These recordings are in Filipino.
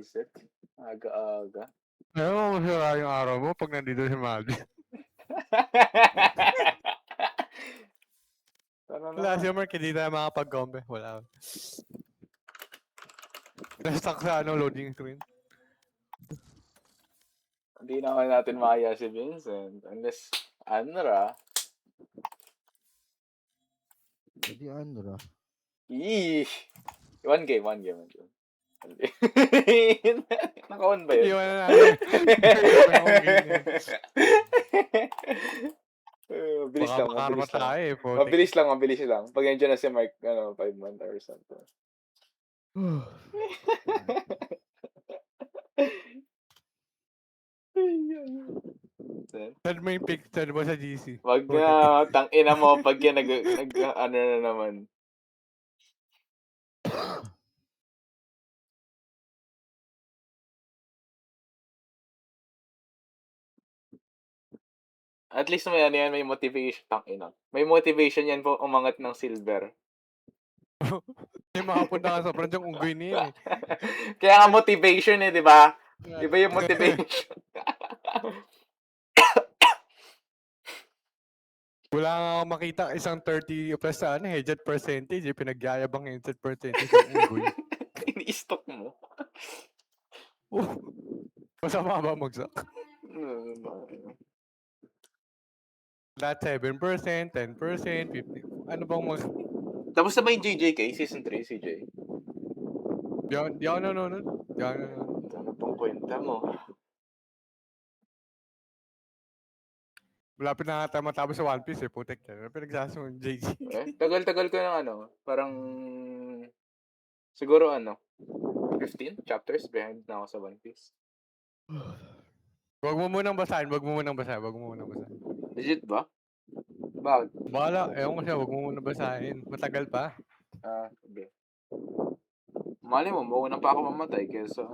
Buisit. Aga-aga. Alam mo masira yung araw mo pag nandito si Maldi. Tara Wala si naman. Mark, hindi tayo makapag-combe. Wala. Na-stuck sa loading screen. Hindi naman natin makaya si Vincent. Unless, Anra. Hindi Anra. Eesh! One game. Naka-on ba yun? Iwan na natin. Bilis Baka lang, makarma mabilis lang. tayo eh. Putik. Mabilis lang. Pag nandiyan na si Mark, 5 months or something. Send mo yung picture mo sa GC. Wag Putik. na, tangina mo pag yan ano na naman. At least may ano yan, may motivation. Tangina. May motivation yan po umangat ng silver. Yung makapunta ka sa brand yung unggoy niya yun eh. Kaya nga motivation eh, di ba? Iba yung motivation. Wala nga ako makita isang 30 plus sa headshot percentage eh. Pinagyayabang headshot percentage ng unggoy. Ini-stock mo. Masama ba magsak? Lahat 7%, 10%, 50%. Ano bang mag... Tapos na ba yung JJK? Season 3, CJ? Di ako nanonood. Ano pang kwenta mo? Malapit na nga tayo matapos sa One Piece eh. Putek yan. Pinagsasabi yung JG. Tagal-tagal ko ng parang... Siguro 15 chapters behind na ako sa One Piece. Wag mo munang basahin. Legit ba? Bakit? Bahala. Ewan ko siya. Wag mo munang basahin. Matagal pa. Okay. Mali mo, mauna pa ako mamatay kaysa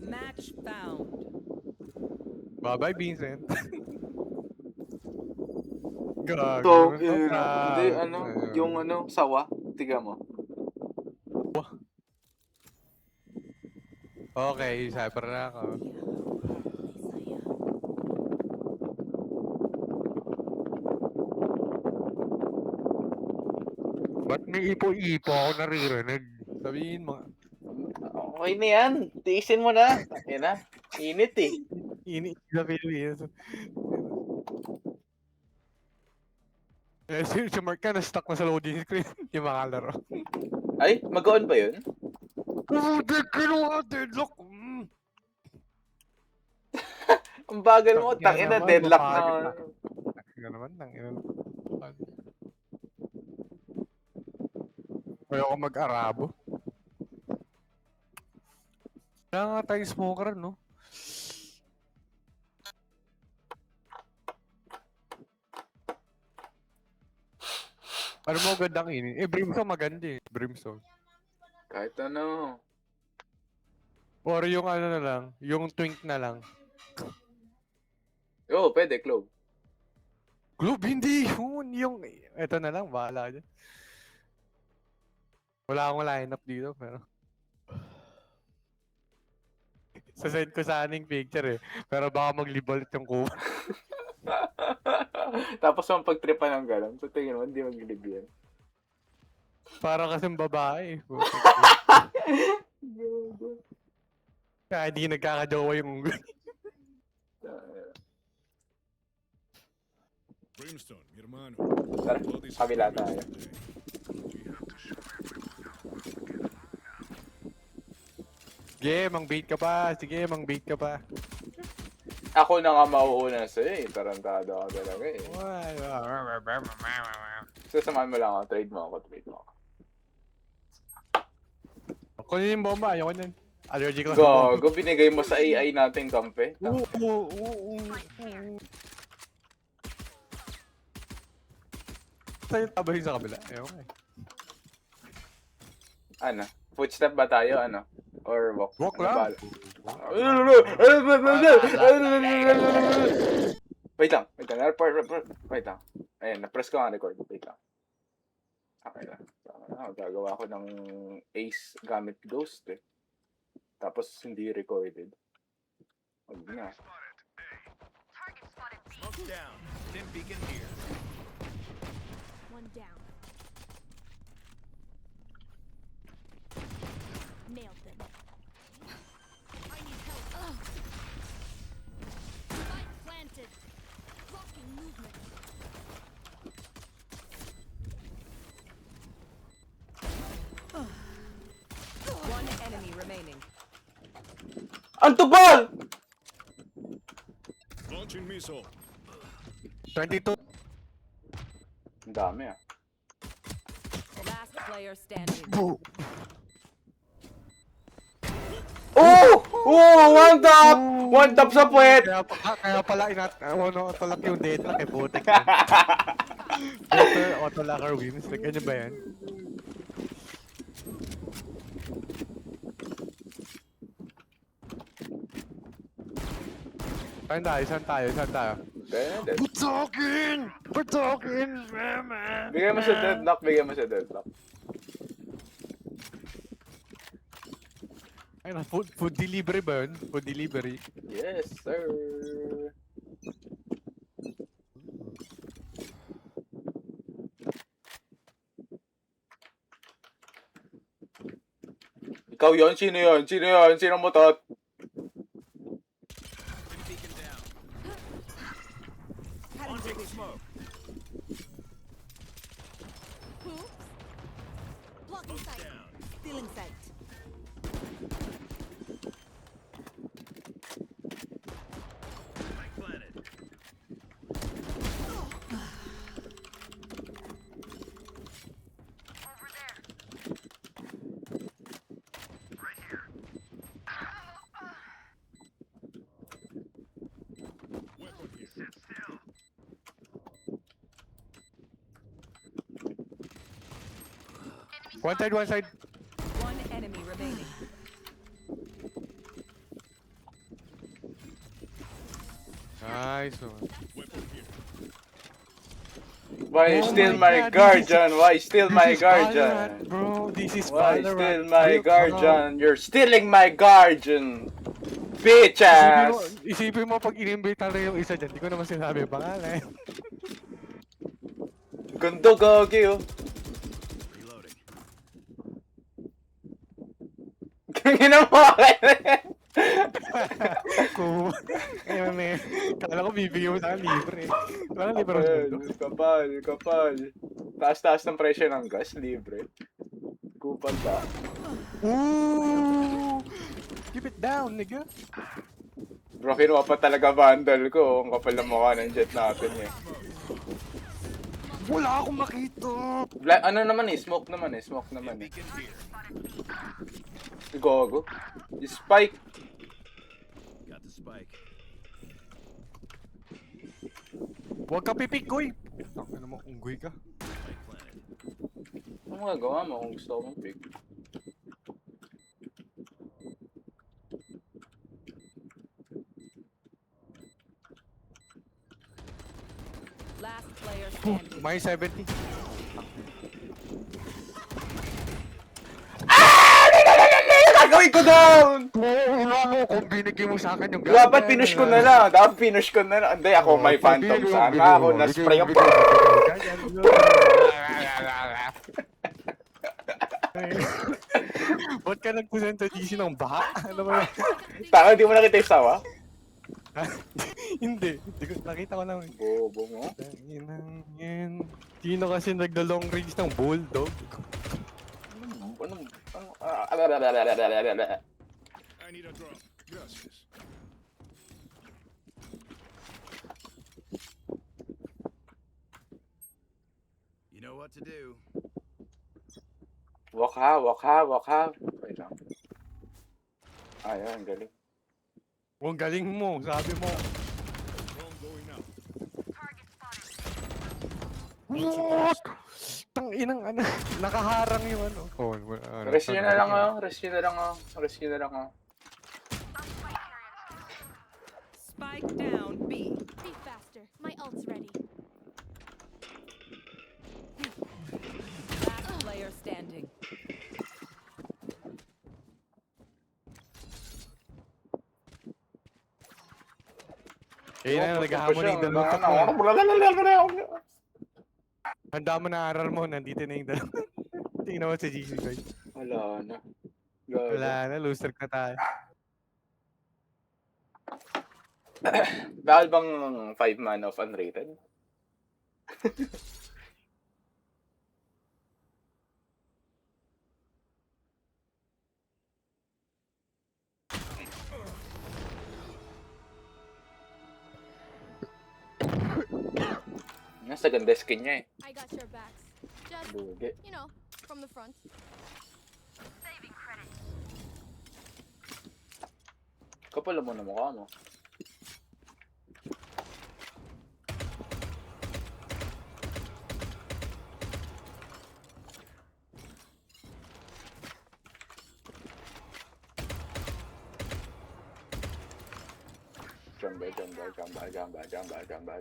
Match found. Bye-bye, Vincent. Gago. So, hindi, yung sawa, tiga mo. Okay, cyber na ako. Ba't may ipo-ipo ako naririnig? Sabihin mo. Okay na yan, tiisin mo na. Yan na, init eh. Init sa Pilipinas. Si Mark ka na-stuck na sa loading screen. Yung mga laro. Ay, mag-on ba yun? Putik, kinuha deadlock. Ang bagal mo, tangina, deadlock na. Tangina naman, tangina. Ayoko mag-arabo. Kaya nga tayong smoker, no? Ano mo gandang ini? Brimstone maganda eh. Brimstone. Kahit ano. Or yung ano na lang, yung twink na lang. Oo, pwede, Clove. Globe, hindi yun. Yung, eto na lang, bahala dyan. Wala akong lineup dito, pero... Sasend ko sana yung picture eh. Pero baka mag-libalit yung kuha. Tapos ang pagtripa ng gano'n, so tingin mo, hindi mag-live yan. Para kasing babae. Kaya hindi nagkakajowa yung unggoy. Brimstone, mi hermano. Tara, kabila tayo. Sige, mang-bait ka pa. Sige, mang-bait ka pa. Ako na nga mauuna sa'yo eh. Tarantado ka talaga eh. Sasamahan mo lang ako, trade mo ako. Kunin yung bomba, ayoko nyan. Allergic lang sa bomba. Gago, binigay mo sa AI natin, kampe. Sa'yo tabahin sa kabila. Ayoko eh. Ano? Footstep ba tayo, ano? Or walk? Walk Ano lang. ba? Wait lang. Wait lang. Ayan, na-press ko ang record. Wait lang. Okay lang. Gagawa ko ng ace gamit ghost eh. Tapos hindi recorded. Huwag na. Smoke down. Stim beacon here. One down. Nailed them. I need help. Spike planted. Blocking movement. One enemy remaining. Ang tupal! Launching missile. 22. Ang dami ah. Last player standing. Oh! Oh! One tap! One tap sa puwet! Kaya pala auto-lock yung deadlock eh, putik. Better auto-locker wins. Like, ano ba yan? Saan tayo? Dead. We're talking, man. Bigyan mo sa deadlock. Ay na, food delivery ba yun? Food delivery. Yes, sir. Ikaw yon? Sino yon? Sino mo to? Stim beacon down. Launching smoke. Oops. Blocking Smoke sight. down. Stealing sight. Spike planted. Weapon here. Sit still. One side. One enemy remaining. Nice one. Weapon here. Why Oh steal my my God, guardian? Why steal my This is Valorant, guardian? bro. This is Why Valorant. steal my Ayun, guardian? You're stealing my guardian! Bitch Isipin mo, ass! isipin mo pag inimbita na yung isa dyan, di ko naman sinabi yung pangalan. Gundo gagi oh. Reloading. Kangina mo Kung, ayun eh. Kala ko bibigyan mo sa akin libre. Wala libre sa mundo. Kapal. Taas-taas ng presyo ng gas, libre. Kupal ba? Ooh! Keep it down, nigga. Bro, kinuha pa talaga vandal ko. Ang kapal ng mukha ng jet natin eh. Wala akong makita. Ano naman eh, smoke naman eh. Beacon here. Gogo. Spike. Got the spike. Huwag ka pipikoy. Ano mo, unggoy ka. Spike planted. Ano magagawa mo kung gusto kong pick? Last player standing. May 70. Gagawin ko down! Kung binigay mo sa akin yung Dapat pinush ko na lang. Hindi, ako may phantom sana. Ako na-spray ako. Ba't ka nag-present sa GC ng baha? Ano ba yan? Taka, di mo nakita yung sawa? Hindi. Nakita ko naman. Bobo mo. Yan. Sino kasi nagda-long range ng bulldog? I need a drop. Gracias. You know what to do. Walk ha. Wait lang. Ayun, galing. Ang galing mo, sabi mo. Drone going out. What? Tanginang ano, nakaharang yung ano. Oh, Rest nyo na lang oh. Spike down B. Be faster. Ult's ready. Last player standing. Eh, na, naghahamon na yung dalawang Ano, tatlo. Handa mo na aral mo, nandito na yung dalawa. Tingnan mo sa GC guys. Wala na. Gago. Wala na, loser na tayo. Dahil bang 5 man of unrated? Nasa ganda skin niya eh. I got your backs. Just, Lugi. you know, from the front. Kapal mo na mukha mo.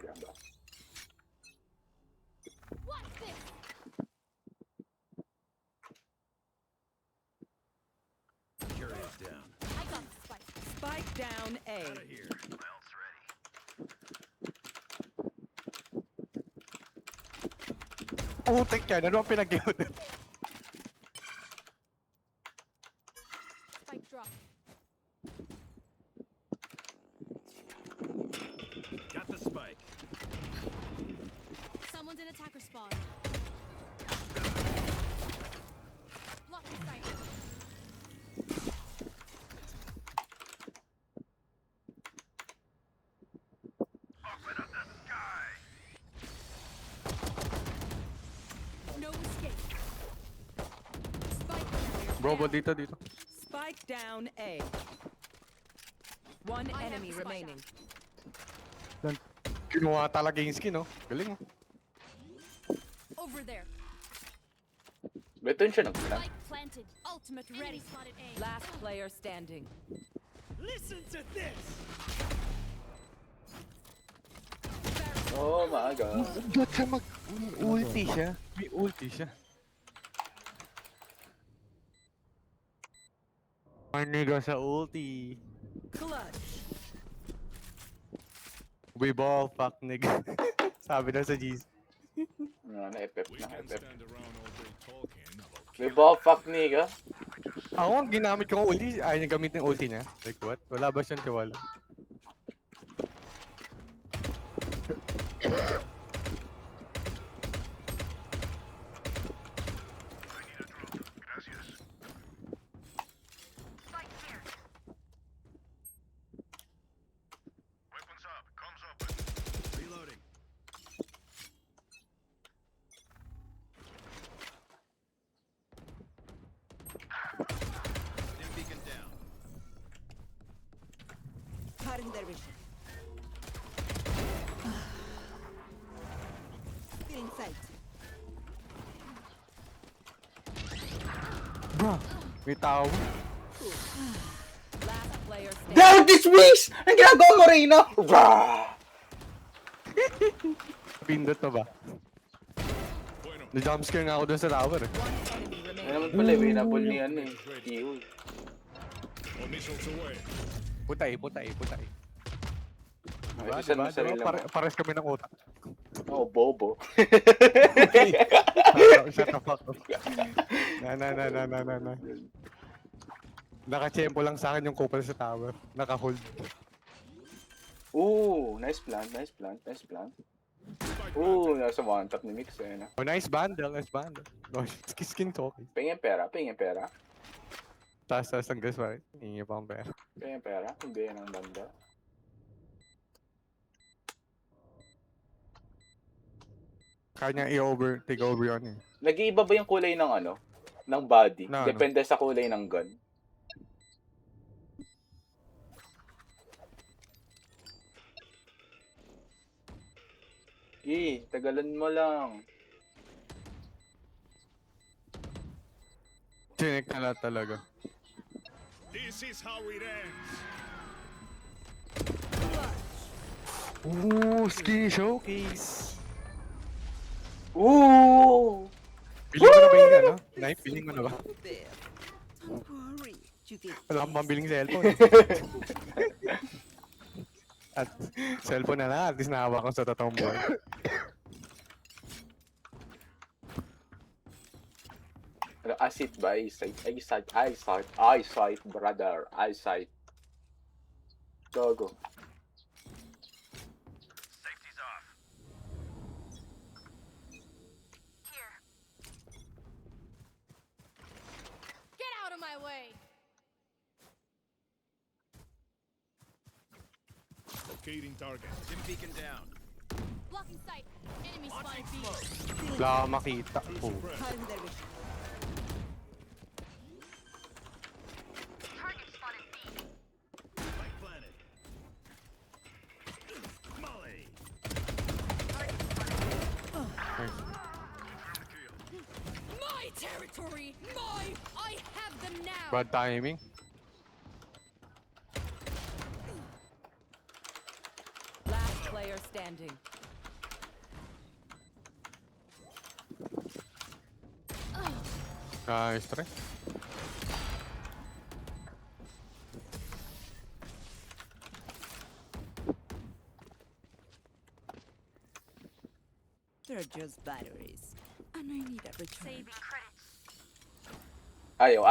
Jamba. What's this? Carrier's down. I got the spike. Spike down A. Out of here. Putik yan, ano ang pinag-iwan? Spike drop. Got the spike. Someone's in attacker spawn. Block the sight. No escape. Spike carrier Bro, down. dito. Spike down A. One I have enemy the spike. remaining. Kinuha talaga yung skin, oh. Galing, oh. Over there. Beto siya nagpila. Spike planted. Ultimate ready. Spotted A. Last player standing. Listen to this. Oh my god. Ba't siya mag-ulti siya? May ulti siya. Maniga sa ulti. Clutch. We ball fuck nigga. Sabi na sa GC. Na-FF We na can FF. stand around all day talking about May ball fuck nigga. Ako, ang ginamit ko ng ulti, ayaw niya gamitin yung ulti niya. Like what? Wala ba siyang tiwala? reloading. Stim beacon down. Cutting their vision. Feeling sight. Bro, may tao. Last player standing. Down this weeks! Ang ginagawa mo, Reyna! Rah! Pindot na ba? Bueno. Na-jumpscare nga ako dun sa tower eh. One enemy Ano remaining. naman pala, winable ni ano eh. Kiyo. All missiles away. Putay. Diba? Ayusan mo sarili mo. Pares kami ng utak. Oh, bobo. Shut the fuck up. Na. Nakachempo lang sa akin yung couple sa tower. Naka-hold. Ooh, nice plant. Spike Ooh, nasa one tap ni Mix eh. Na. Oh, nice bundle. No, skin talk. Pingin pera. Taas ang gas pa rin. Hingi pa ang pera. Pingin pera. Hindi yan ang banda. Kaya niya take over yun eh. Nag-iiba ba yung kulay ng ano? Ng body? Na ano? Depende sa kulay ng gun. Tagalan mo lang. Chinek na lahat talaga. This is how it ends. Ooh, ski showcase. Ooh! Biling mo na ba yung ano? Knife, biling mo na ba? There. Don't worry. You get Wala kang pambiling cellphone. At cellphone na lang, at least nahawa ko sa totoong buhay. Acid ba? Eyesight, brother. Eyesight. Gago. Get out of my way. Locating target. Dim beacon down. Blocking sight. Enemy spotted B. Wala akong makita. Oh. cutting their vision. Light planet. Molly. My territory. I have them now. Bad timing. Last player standing. Nice try. They're just batteries. And I need a recharge. Ayaw.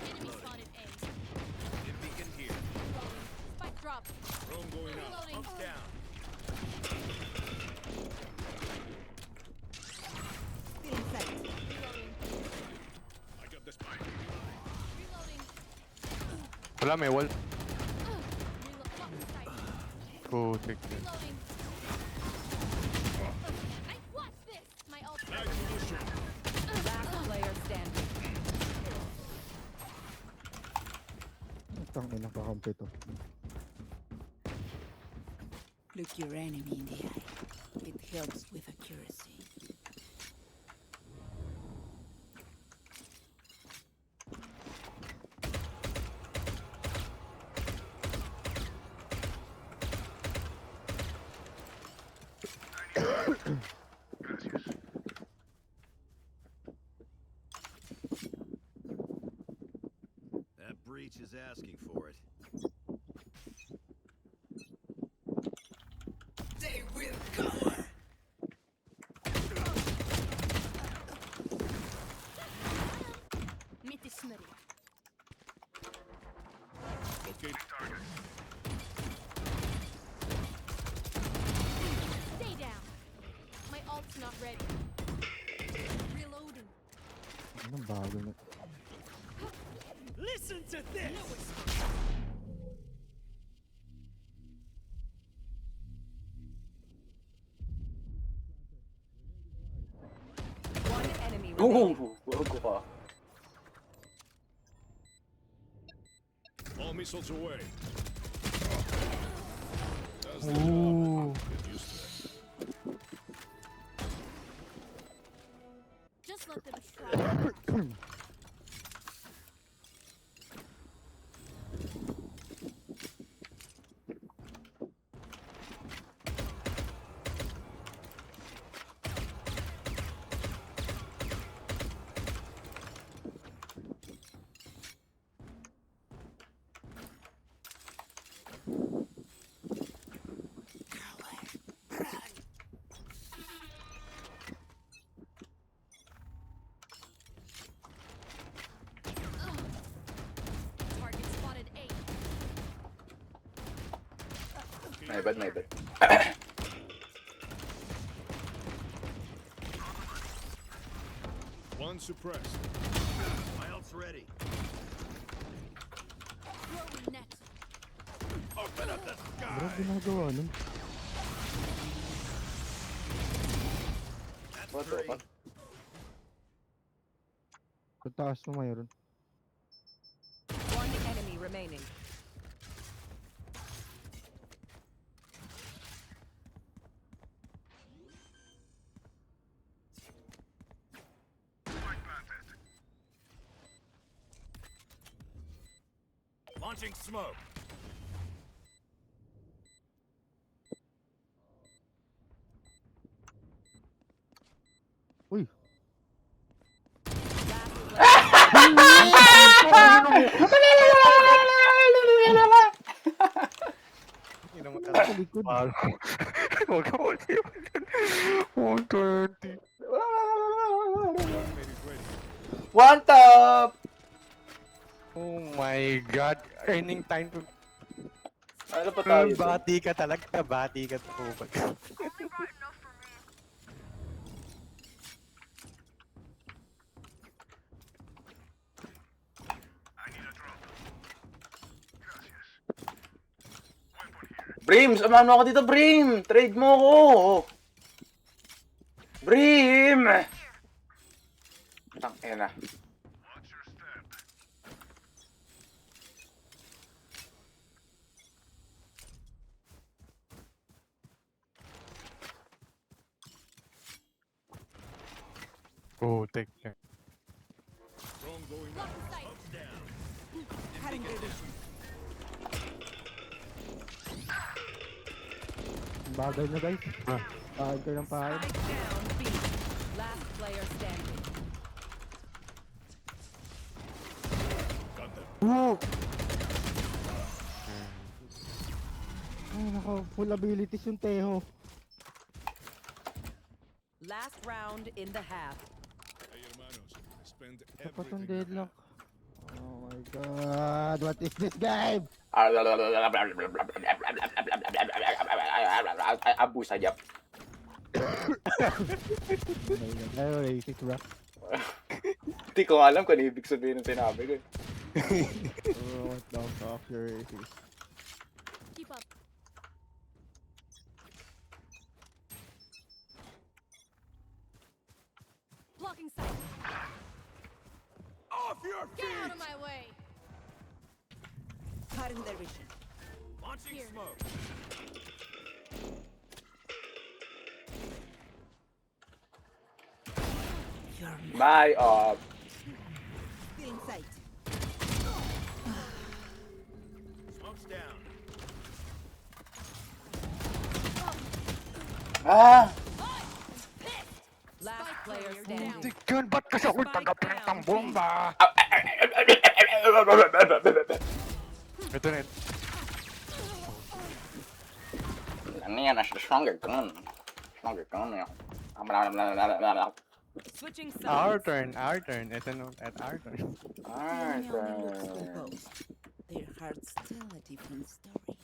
Enemy spotted A. Dim beacon here. Spike drop. Drone going out. Reloading. Pumps down. Feeling sight. Reloading. I got the spike. Reloading. Wala, may wall. Blocking sight. Putik. Reloading. I watch this. My ult. Nice position. Last player standing. Tang ina kakampi to. Look your enemy in the eye. It helps with accuracy. That breach is asking for it. Meet the Smitty. Locating target. Stay down. My ult's not ready. Reloading. Anong bago na? Listen to this. One enemy remaining. Gago ka. All missiles away. That's the Ooh. job. Get used to it. Just let them try. Target spotted A. My bad. One suppressed. My ult's ready. Throwing net. Open up the Bro, sky. ginagawa nun. What the fuck? Sa taas mo mayroon. One enemy remaining. Launching smoke. Uy! Ina mo Sa talaga. likod. Paro. Huwag ka ulit. 130. One top! Oh my God. Earning time to... Ano pa tayo? dun? Bati ka talaga. Bati ka to. Brim! Samahan mo ako dito, Brim! Trade mo ako! Brim! Tangina. Oh, take care. Drone going up. Blocking sight. Cutting their vision. Bagay na guys. Ah. Bagay kayo ng pahay. Spike down B. Last player standing. Got them. Oh! Ay, naka full abilities yung Teho. Last round in the half. Hey, hermanos. Spend Tapos ang everything. deadlock. Oh my god, what is this game? Abusa jap. Ay, racist bro. Hindi ko nga alam kung ano ibig sabihin ng sinabi ko. Oh, what the fuck, you're racist. Keep up. Blocking sight. Off your Get out feet. of my way. Cutting their vision. Launching Here. smoke. You're Bye, still in sight. Smoke's down. Ah! Last Spike player player standing. down. Diyan, ba't kasi ako tagapin ng bomba? Ito na. Ano yan? Stronger gun. Stronger gun. Switching Our sides. turn, our turn. Ito na, at our turn. Alright, The enemy looks composed. Their hearts tell a different story.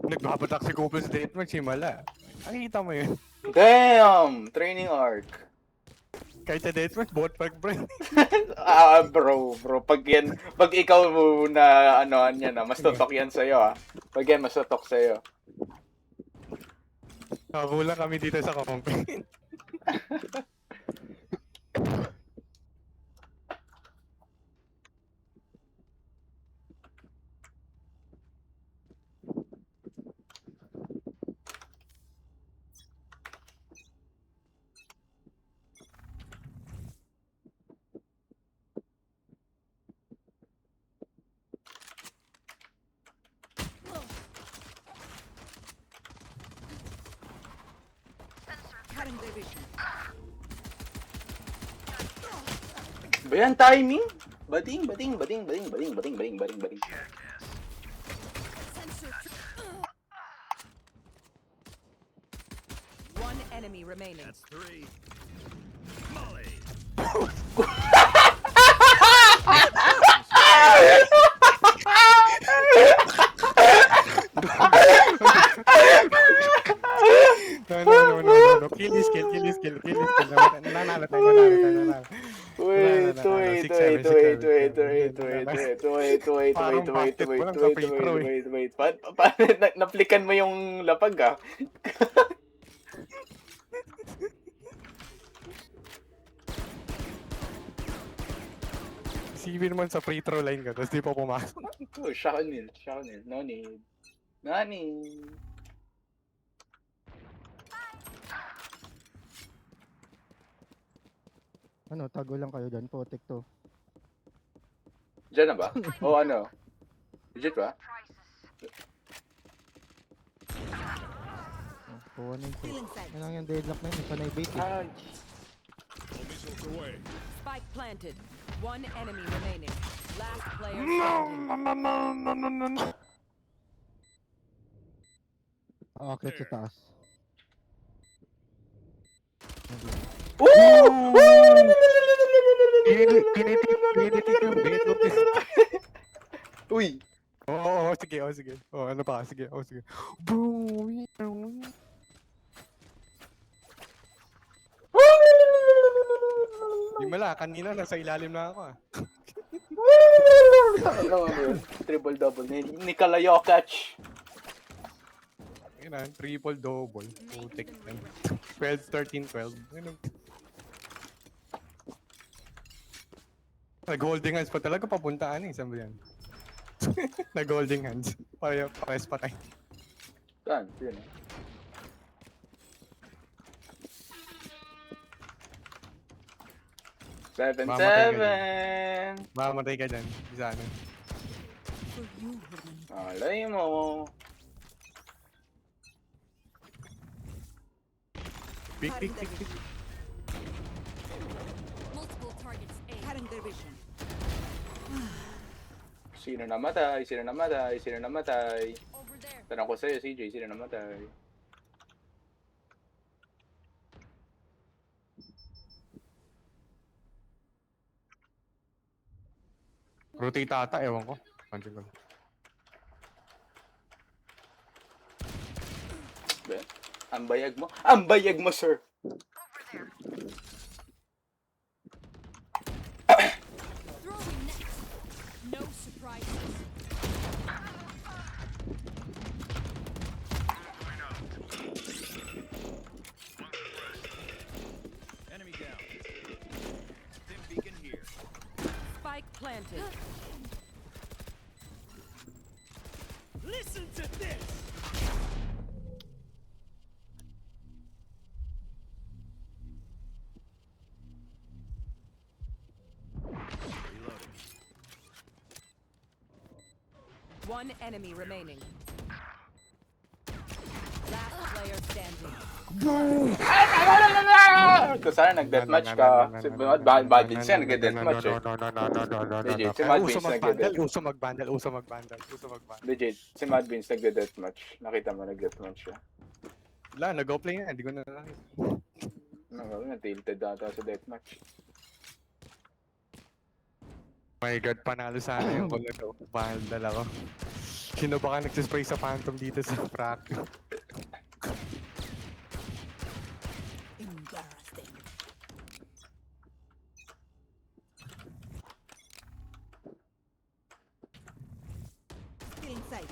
Nagpapatak si Kupil sa Deathmatch, himala. Nakikita mo yun. Damn! Training arc. Kahit sa Deathmatch, bot pack bro. Bro. Pag ikaw na anoan yan mas totok yan sa'yo Pag yan, mas totok sa'yo. Nakakulang kami dito sa company. Cutting their vision. Ba yan, timing? Bading. Sensor. One enemy remaining. That's three. Molly. No. Kill this kill. Nanalo tayo. Wait. Naplikan mo yung lapag Isipin naman sa free throw line ka, tapos di pa pumasok. Oh, Shakunil. No need. Nani. Ano, tago lang kayo dyan. Putik to. Diyan na ba? O ano? Legit ba? Oh, kuha na yung Stealing sight. Ano lang yung deadlock na yun. May panay bait eh. Ay. All missiles away. Spike planted. One enemy remaining. Last player standing. Aakit sa taas. Kinitik yung bait. Uy! Oo, sige, sige. Ano pa? Sige, sige. Bro, Di mala, kanina nasa ilalim na ako ah. Ano yun? Triple-double ni Nikola Jokic. Yun ah, triple double. Putik yan. 12, 13, 12. Ganun. Nag-holding hands pa talaga papuntaan eh. Saan ba yan? Nag-holding hands. Pares patay. Saan? Yun eh. Seven, Mamatay ka seven. Mamatay ka dyan. Isa ano. For you, hermanito. Malay mo. Pick, pick, pick, pick. Multiple targets A. Cutting their vision. Sino namatay? Sino namatay? Sino namatay? Over there. Tanong ko sa'yo, CJ, sino namatay? Rotate ata, ewan ko. Pansin ko. Ben, ang bayag mo? Ang bayag mo, sir! Throwing net. No surprises. Enemy down. Stim beacon here. Spike planted. Listen to this. Reloading. One enemy remaining. Last player standing. Kung sana nag-deathmatch ka, si Bad Vince yan, nag-deathmatch eh. Legit, si Mad Uso Vince mag-bundle, nag-deathmatch. uso mag-bundle, uso mag-bundle, uso mag-bundle. Legit, si Mad Vince nag-deathmatch. Nakita mo nag-deathmatch siya. Wala, nag-go play na, hindi ko na nakita. Tilted ata sa deathmatch. My God, panalo sana yung call na to. Bundle ako. Sino ba ka nagsispray sa Phantom dito sa frack? Embarrassing. Stealing sight.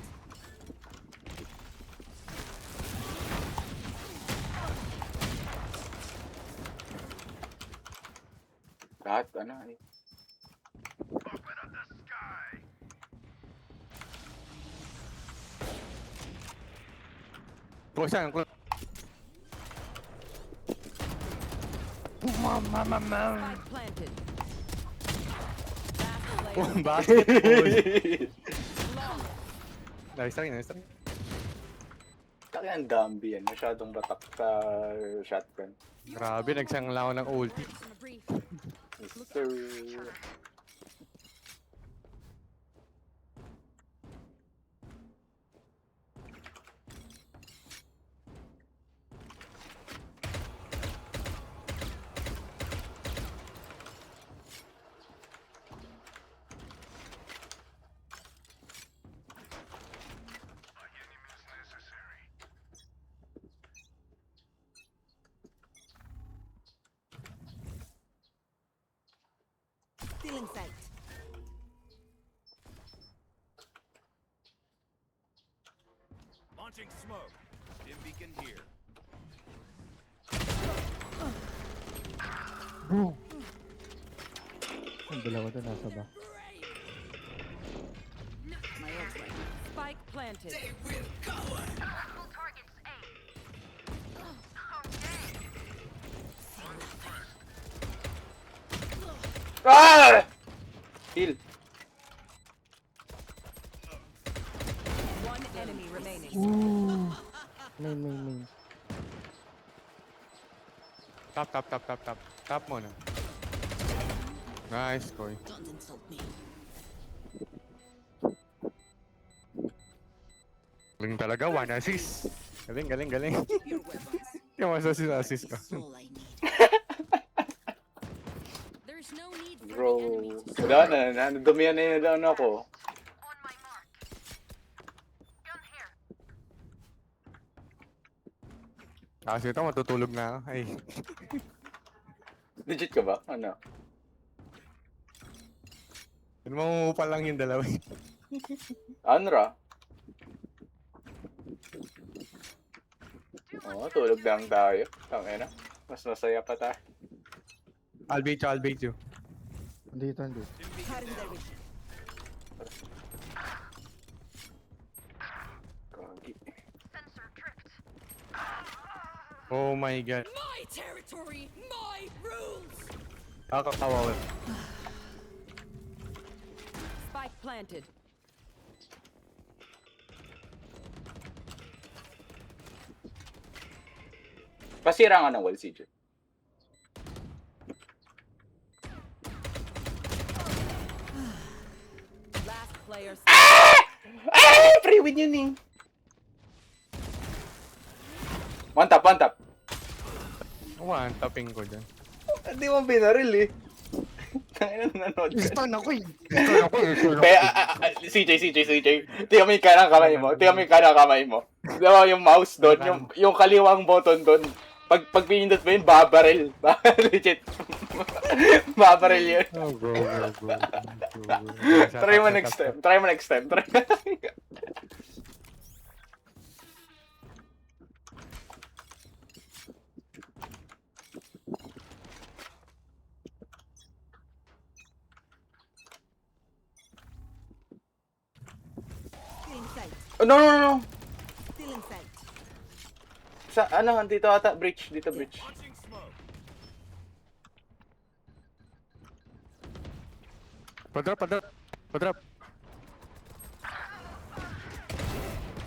Lahat, ano eh. Close yan, close. Spike planted. Last Oh, player. basketball. Nice rin, nice rin. Taki ang Gambi yan. Masyadong batak sa shotgun. Grabe, nagsangla ako ng ulti. Thanks on a brief. Sir. Stealing sight. Launching smoke. Stim beacon here. Dalawa doon nasa ba? My ult's ready. Spike planted. Ah! Heal. One enemy remaining. Ooh. Main. Top. Top muna. Nice, Koy. Don't insult me. Galing talaga, 1 assist. Galing. Keep your weapons. Yung assist ko. That's all I need. There's no need for Bro, the enemy to wala na. Nadumihan na yung ano ako. Kasi ito, matutulog na ako. Ay, Legit ka ba? Ano? mangungupa lang yung dalawa. Anra? Oo, tulog lang tayo. Tangina. Mas masaya pa tayo. I'll bait you. Dito. Cutting their vision. Kagi. Oh my god. My territory, my rules. Kakakawawa. Spike planted. Pasira nga ng wall, CJ. Last player standing. Ah! Free win yun eh. One tap. One, tapping ko dyan. Hindi mo binaril eh. Tangina, nanood ka. Stun ako eh. Kaya, CJ. Tingnan mo yung kanang kamay mo. Di ba yung mouse doon, yung kaliwang button doon. Pag pinindot mo yun, babaril. Legit. Babaril yun. Oh, bro. Try mo next time. Still in sight. Oh, no. Still in sight. Sa, dito ata, breach. Launching smoke. Padrop.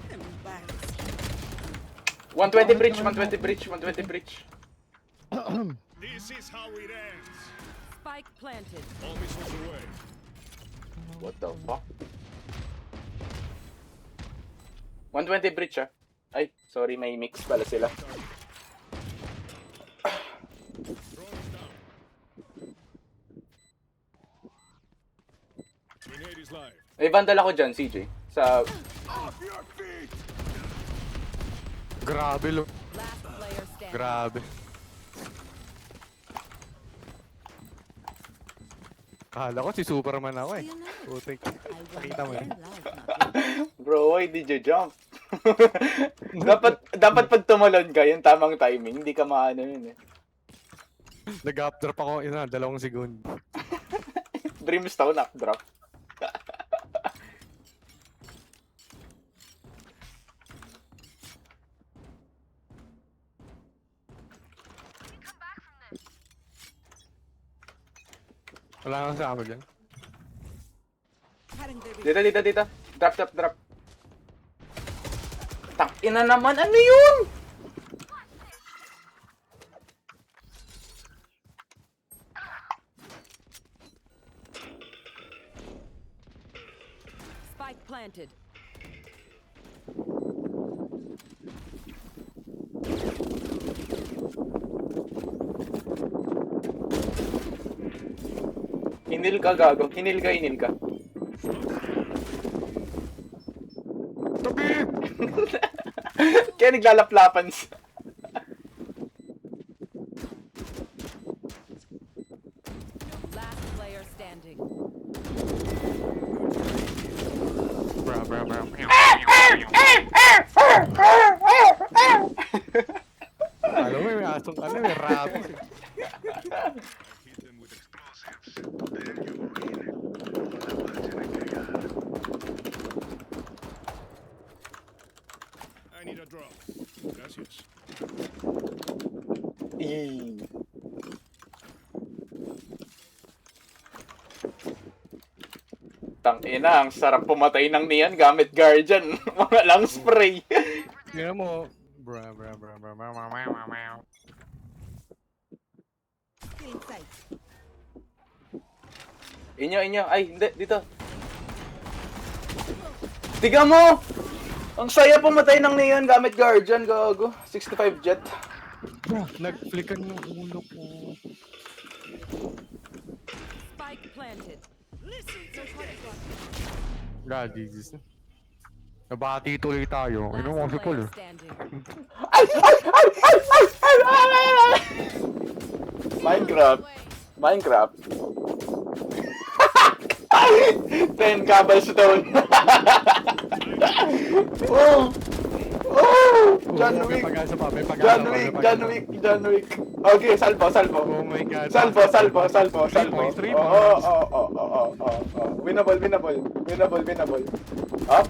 I'm embarrassed. 120 breach. This is how it ends. Spike planted. All missiles away. What the fuck? 120 breach ah. Ay, sorry, may mix pala sila. Throwing down. Grenade is live. May vandal ako dyan, CJ. Sa, Off your feet! Grabe lo. Last player standing. Grabe. Kala ko si Superman ako eh. Still not. Putik. I want Nakita mo to yun? end life, not live. bro, why did you jump? dapat pag tumalon ka, yung tamang timing, hindi ka maano yun eh. Nag-updrop ako, 2 segundo. Brimstone up drop. Wala kang sa ako dyan. Cutting their vision. Dito. Drop. Ina naman, ano yun? Spike planted. Hinil ka, gago. Hinil ka. Tabi! Kaya naglalaplapan sa... Last player standing. Bro. Alam mo, may asong may rabbit. Hit them with explosives. Then you Tangina, ang sarap pumatay ng Neon gamit Guardian. Mga lang spray. Tingnan mo. Bra. Meow. Still inside. Inyo. Ay, hindi. Dito. Tiga mo! Ang saya pumatay ng Neon gamit Guardian. Gago. 65 jet. Nag-flickan yung ulo ko. Spike planted. God, Jesus. Nabati tuloy tayo. Ano mo si Last Paul player eh. standing. Minecraft. 10 cobblestone. Oh! John May Wick. pag-asa pa, may pag-asa pa, may pag-asa pa. John Wick. Okay, salvo. Oh my God. Salvo. 3 points, 3 Oh. points. Winnable. Up.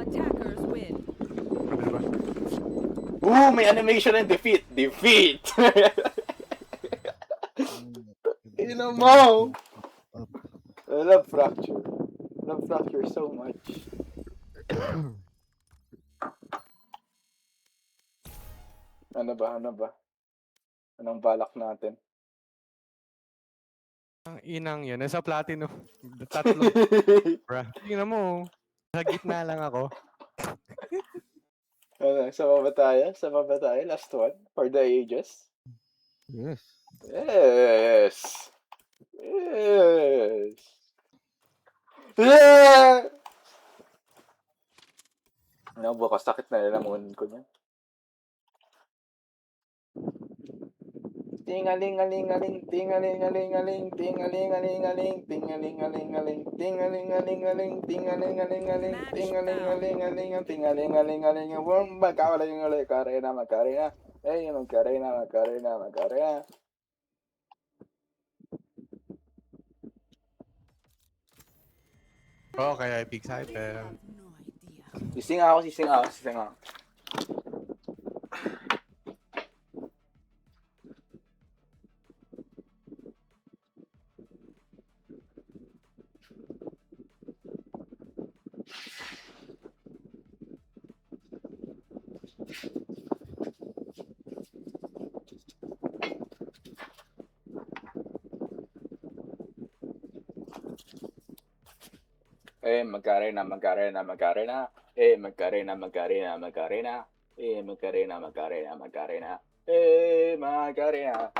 Attackers win. Diba? Ooh, may animation and defeat. Ino mo. I love Fracture. So much. Ano ba? Anong balak natin? Ang inang yan. Nasa platino. Tatlo. Bra. Tingnan mo. Sa gitna lang ako. Ano, sama ba tayo? Last one? For the ages? Yes. Yes! Yeah! Ano, bukas sakit na lalamunan ko niya. Ting-a-ling-a-ling-a-ling, ting-a-ling-a-ling-a-ling, ting-a-ling-a-ling-a-ling, ting-a-ling-a-ling-a-ling, ting-a-ling-a-ling-a-ling, ting-a-ling-a-ling-a-ling, ting-a-ling-a-ling-a-ling, ting-a-ling-a-ling-a-ling, Macarena. Hey, Macarena. Okay, I'm excited. I have no idea. Sising ako. Macarena.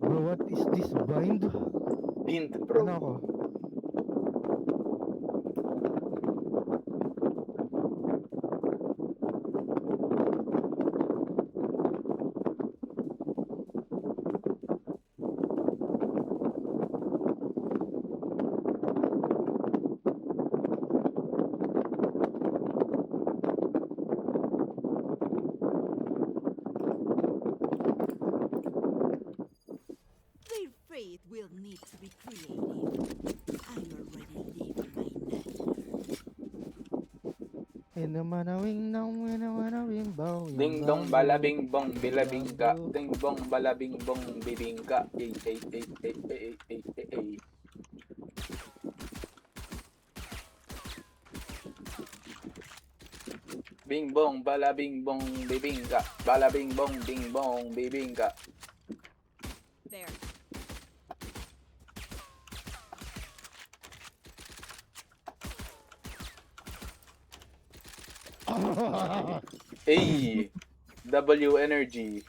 Bro, what is this bind? Bind, Ano bro. ako? Their faith will need to be creative. I already live my nature. Wing bow. Ding dong balabing bong bilabingka. Ding bong balabing bong bibingka. Ay. Bing bong balabing bong bibingka. Balabing bong bing bong bibingka. There. Ay. W energy.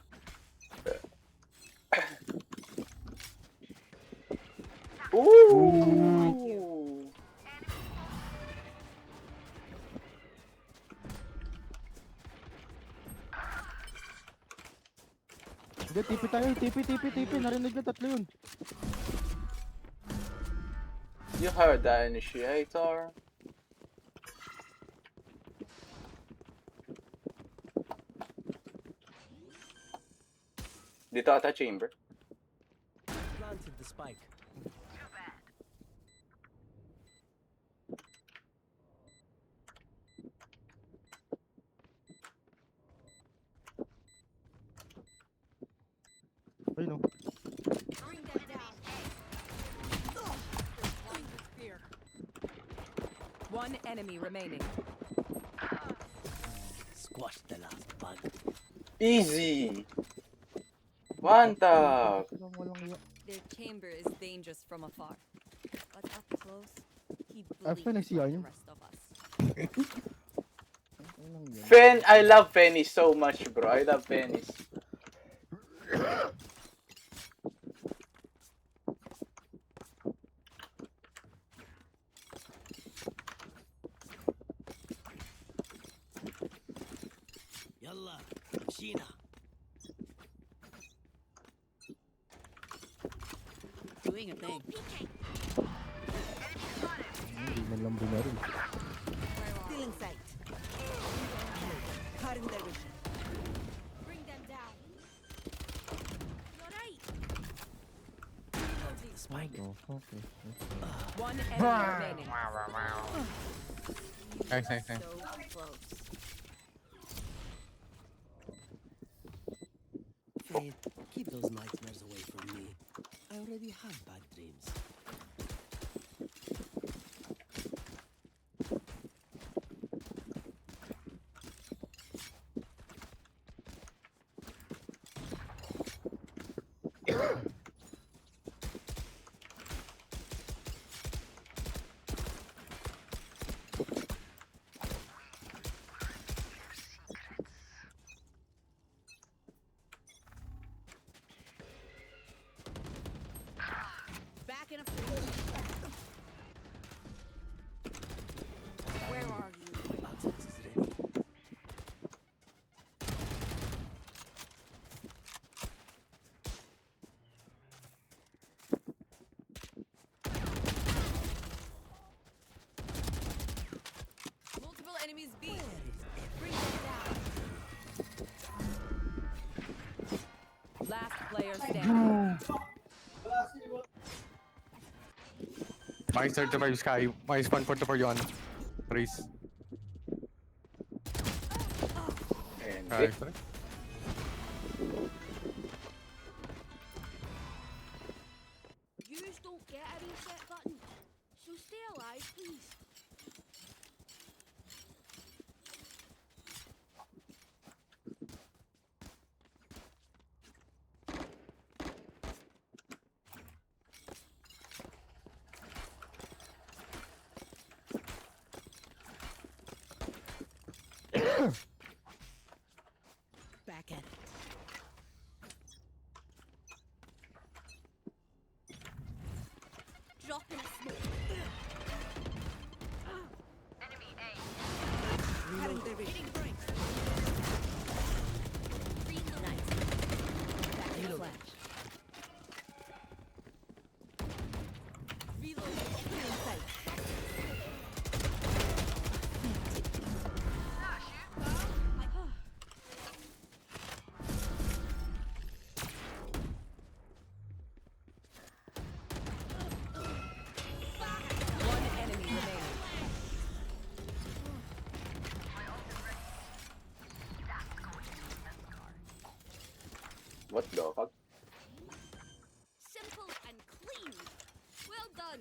Ooh. Hindi, tipi tayo. Tipi. Narinig na tatlo yun. You heard the initiator. Dito ata chamber. Planted the spike. Ay, no. Bring them down. Bring the spear. One enemy remaining. Squash the last bug. Easy. One tap. Walang iya. Their chamber is dangerous from afar, but up close, he After bleeds nag-CR like the yun. rest of us. Walang iya. Fen, I love Penny so much, bro. I love Penny. Yalla, Sheena. Doing a thing. Hindi man lang binaril. Still in sight. Cutting their vision. Bring them down. You're right. Planted the spike. Oh, okay. One enemy remaining. Nice, nice, nice. So close. Faith, keep those nightmares away from me. I already have bad dreams. Back in a Where are you? My box is ready. Multiple enemies B. Bring them down. Last player standing. Minus 35 Sky. Minus 140 for Yon. Race. And Nice. You just don't get a reset button. So stay alive, please. Back at it. Drop in a smoke. Cutting their vision. Hitting break. Nice. Back in a flash. Reload. Still in sight. One enemy remaining. what the fuck? Simple and clean. Well done.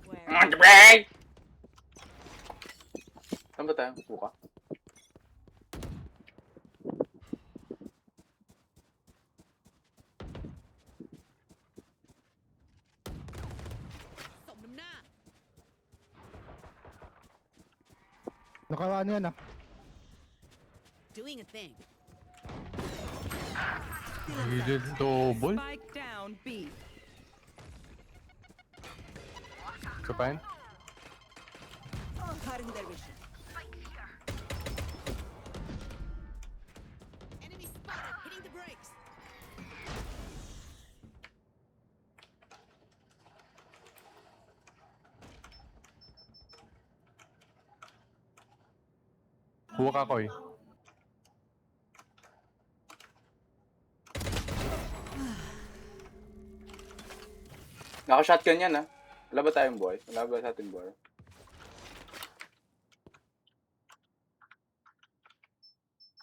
Where? On the break! Saan ba tayo? Buka? Stop them na. Nakaano yan ah. Doing a thing. Needed double. Spike down B. Isa pa yun? Cutting their vision. Enemy spotted. Hitting the brakes. Huwag ako eh. Naka-shotgun yan, ha? Wala ba tayong boy? Wala ba sa ating boy?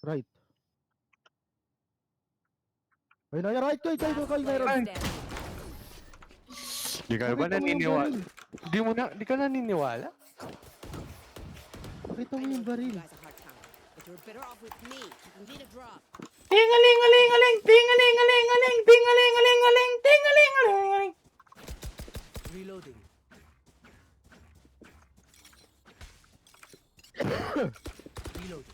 Right. Ayun na, right, kayo, Last player meron. standing. Di ka ba Pakita mo yung naniniwala? baril. Di ka naniniwala? Pakita mo yung baril. You guys are hard time, but you're better off with me. You can get a drop. Tingalingalingaling! Tingalingalingaling! Tingalingalingaling! Tingalingalingaling! Reloading. Reloading.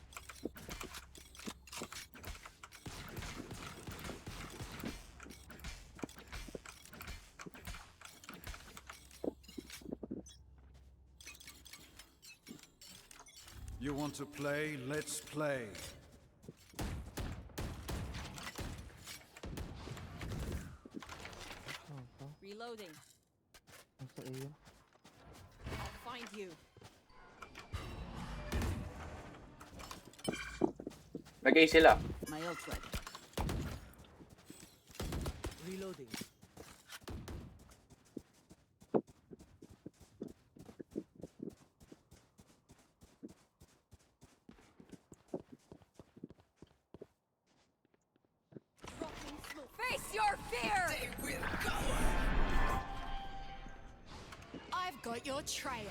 You want to play? Let's play. Reloading. Nasa A yun. I'll find you. Nag-A sila. My ult's ready. Reloading. Face your fear! I've got your trail.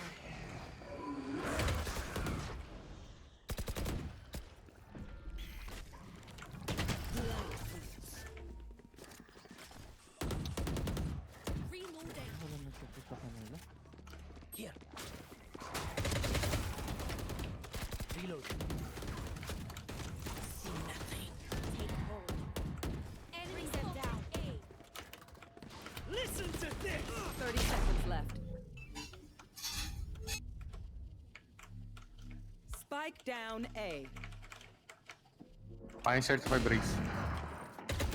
Reloading. Wala nagsupport sa kanila. Here. Reloading. See nothing. Take hold. Enemies are down. A. Listen to this! 30 seconds left. Spike down A. Pine certified brace.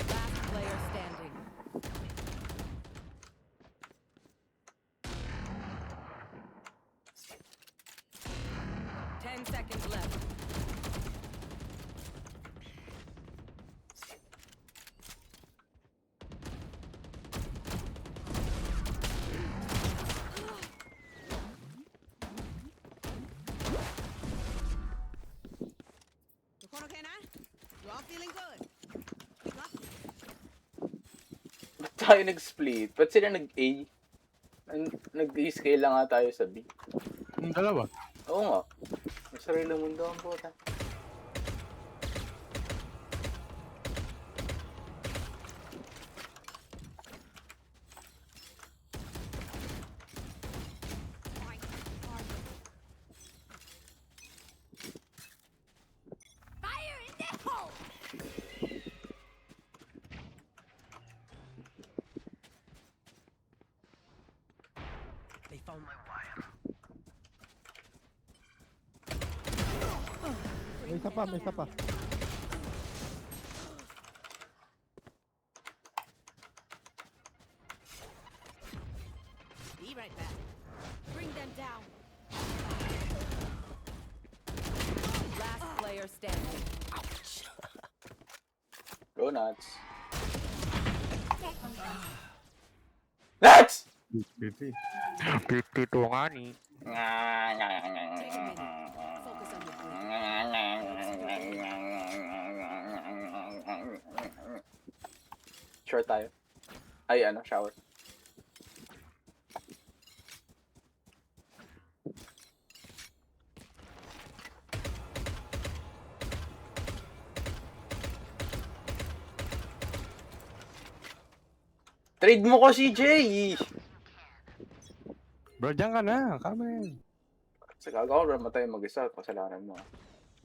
Last player standing. Ten seconds left. Tukono ka na? You all feeling good? We got this. Ba't tayo nag-split? Ba't sila nag-A? Nag-scale lang nga tayo sa B. Yung dalawa. Oo nga. May sarili mundo ang puta. Fire in the hole! They found my wire. May isa pa, may isa pa. Be right back. Bring them down. Last player standing. Go nuts. Nuts! 50. 52 nga ni. Take a minute. Focus on your breathing. Short tayo. Ay, ano, shower. Trade mo ko, CJ! Bro, dyan ka na. Kama yan. Sa gagawa, bro, matay mag-isa. Kasalanan mo.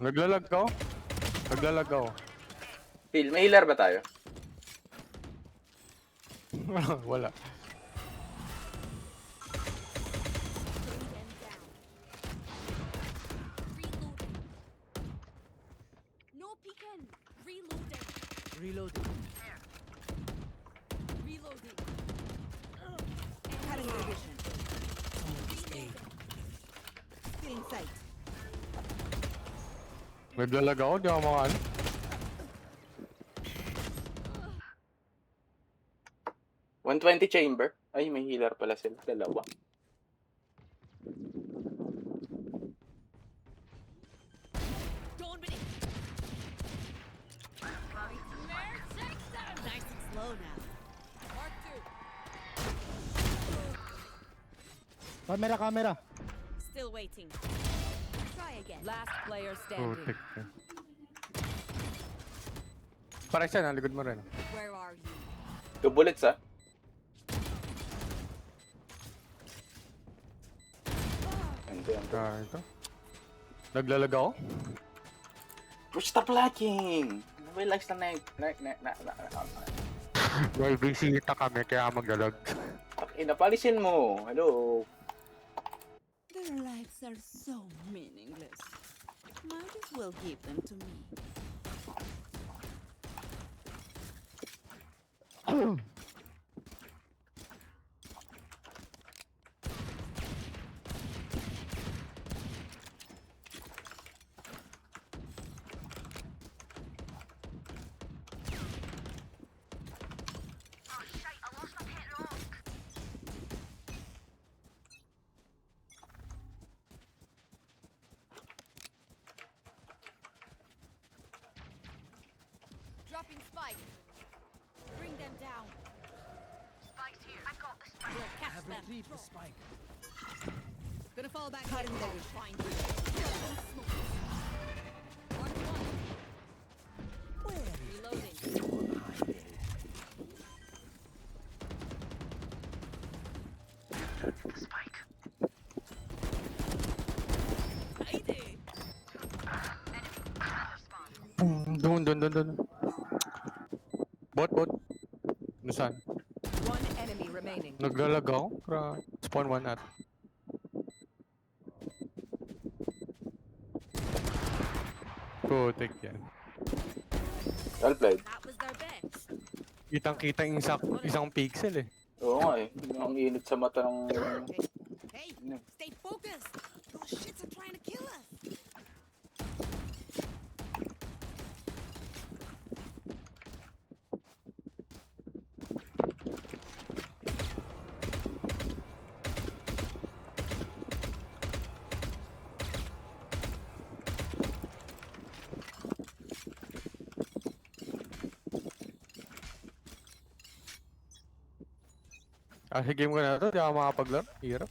Naglalag ka? Naglalag ako. Phil, may healer ba tayo? Wala. Bring them down. Reloading. No peeking. Reloading. Reloading. Reloading. Cutting their vision. Stay. Still in sight. Naglalag ako, di ako makano. $120 chamber. Ay, may healer pala sila. Dalawa. Don't be. Nice and slow now. Mark 2. Camera. Still waiting. Try again. Last player standing. Putik ka. Parang siya, nalikod mo rin. Where are you? 2 bullets, ah. Ante. Ito. Naglalag ako? Push the blocking! Relax na. May bisita kami, kaya maglalag. Inapalisin mo. Hello. Their lives are so meaningless. Might as well give them to me. Dropping spike. Bring them down. Spike's here. I got the spike. We'll catch Have them. retrieved the spike. Gonna fall back cutting their vision. Find you. Mark 1. Reloading. Doon. Bot. Nusan? One enemy remaining. Naglalag ako? Spawn 1 at. Putik yan. Well played. That was their best. Kitang-kita yung isang pixel eh. Oo nga eh. Ang init sa mata ng... Hey, No. stay focused. Those shits are trying to kill us. Sa game ko na to, di ako makapaglaro. Hirap.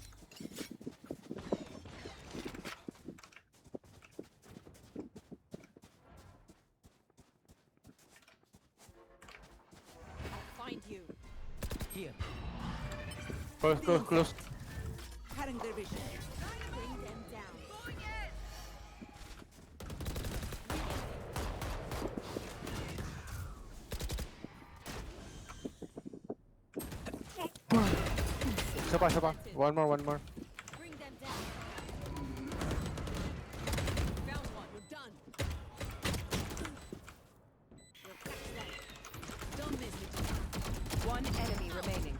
Find you. Here. Close. Cutting their vision. Bring them down. Isa pa. One more. Bring them down. Found one. We're done. We'll catch them. Don't miss it. One enemy remaining.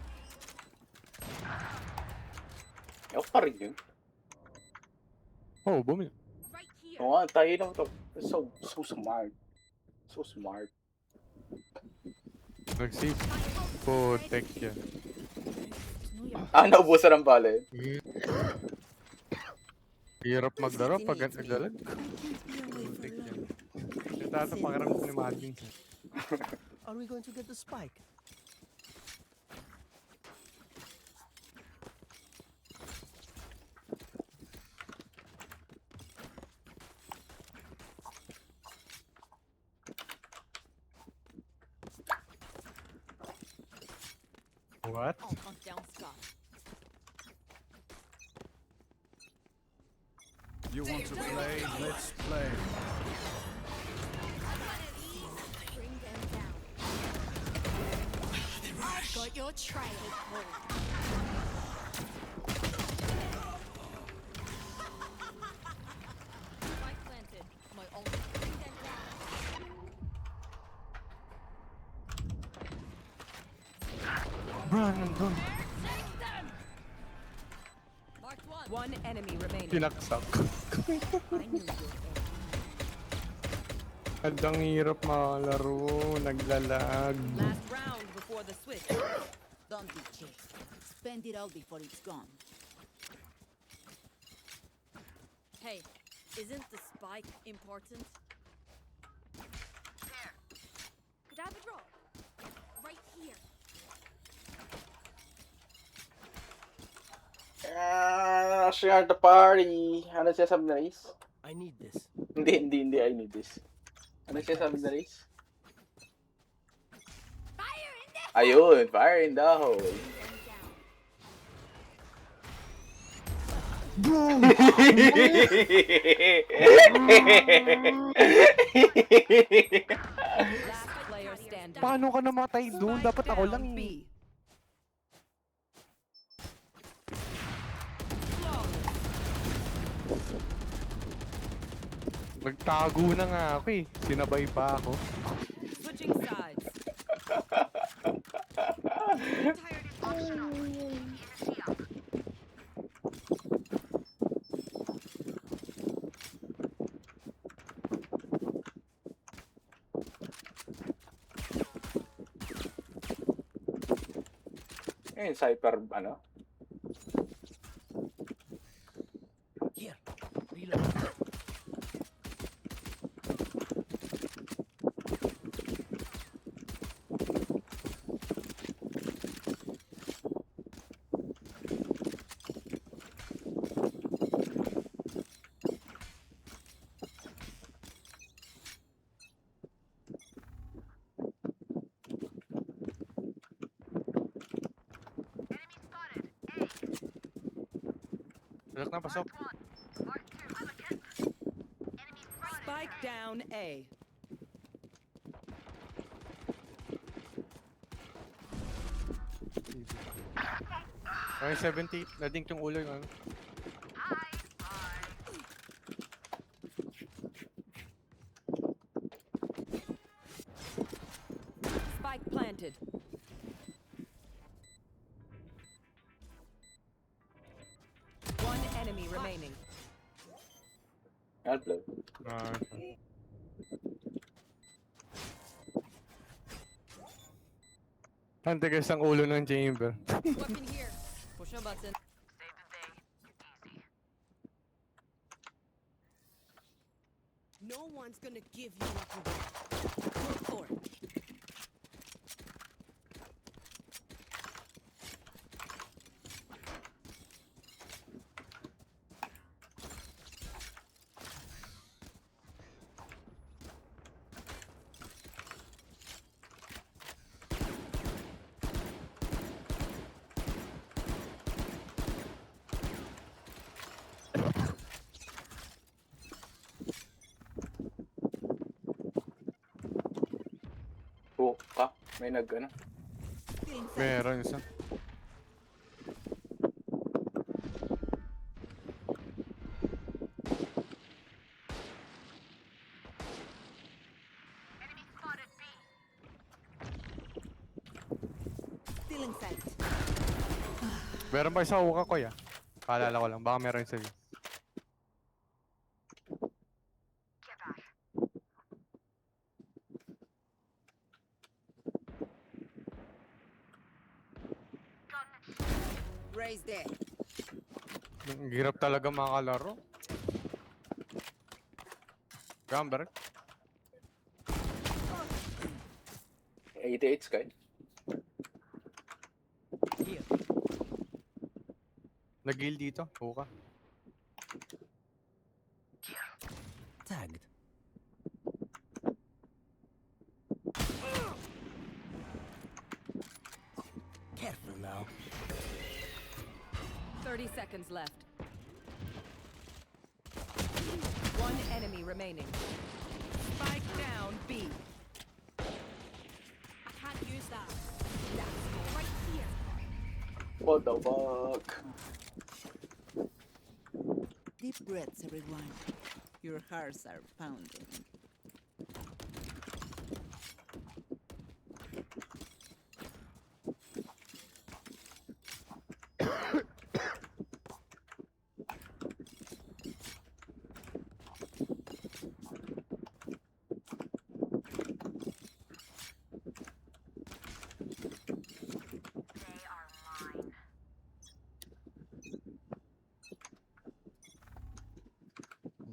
Ako pa rin yun. Oh, bumili. Right here. Oo nga, tayo naman to. So smart. So smart. Nag-save. Putik yan. Naubusan ang bala eh. Hirap maglaro pag naglalag. I can't be away for Putik yan. long. Ito ata pakiramdam ni Mading. Are we going to get the spike? What? I'll hunt down Scott. You want to play? Let's play. Bring them No trial. Spike planted. My ult. Bring them down. Bro, nandun. Mark one. One enemy remaining. Pinaksak. I knew you. Ang hirap makalaro. Naglalag. Last round before the switch. Don't be cheap. Spend it all before it's gone. Hey, isn't the spike important? Could I have a drop? Right here. Share the party. Ano siya sabi na Reis? I need this. Hindi. I need this. Ano siya sabi na Reis? Fire in there! Ayun, fire in the hole. Last player standing. Paano ka namatay doon? Spike Dapat ako down lang B. eh. Nagtago na nga ako eh. Sinabay pa ako. Switching sides. Ayun, Cypher, ano? Here. Reload. Pasok na, pasok. Spike down A. Okay, 70. Nadink yung ulo yung ano. Spike planted. One enemy remaining. Hello. Ah, ang tigas ang ulo ng chamber. Weapon here. Push a button. No one's gonna give you what you want. Go for it. Oh, ka? May ano? Feeling safe. Meron isa. Still in sight. Meron pa isa uka ko ya. Paalala ko lang, baka meron isa dito. Raise there. Ang hirap talaga makalaro. Gamber. 88 Sky. Here. Nag-heal dito. Uka. Tagged. Careful now. 30 seconds left. One enemy remaining. Spike down B. I can't use that. That's right here. What the fuck? Deep breaths, everyone. Your hearts are pounding.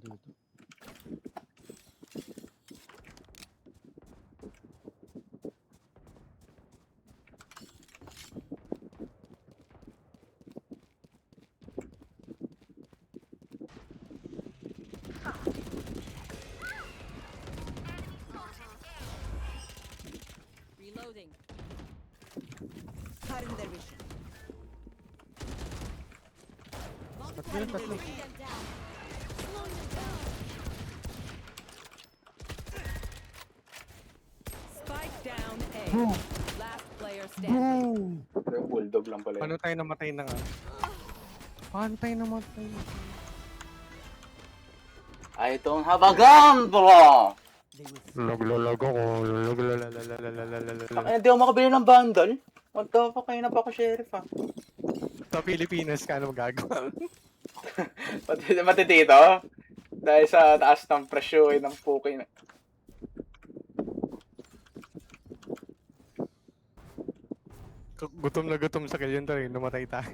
Dito. Reloading. Cutting their vision. Tatlo, tatlo. Bring them down. Slow them down. Spike down A. Last player standing. Yung bulldog lang pala Paano yun. tayo namatay na nga? Paano tayo namatay? I don't have a gun, bro! They will Laglalag ako. Laglalalalalalalalalala. Ay, hindi ako makabili ng bundle. What the fuck, kayo na pa ako sheriff ah. Sa Pilipinas ka ano magagawa? Pati dito, dahil sa taas ng presyo eh, ng puki na. Gutom na gutom sa kilyan to eh. Namatay tayo.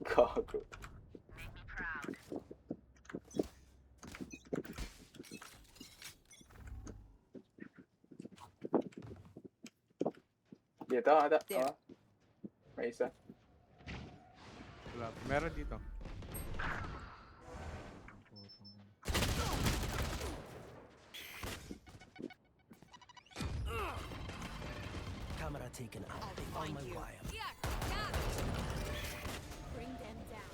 Gago. Dito, ada. There. Oh. May isa. Wala. Meron dito. camera taken out. They found my wire. Yeah, yeah. Bring them down.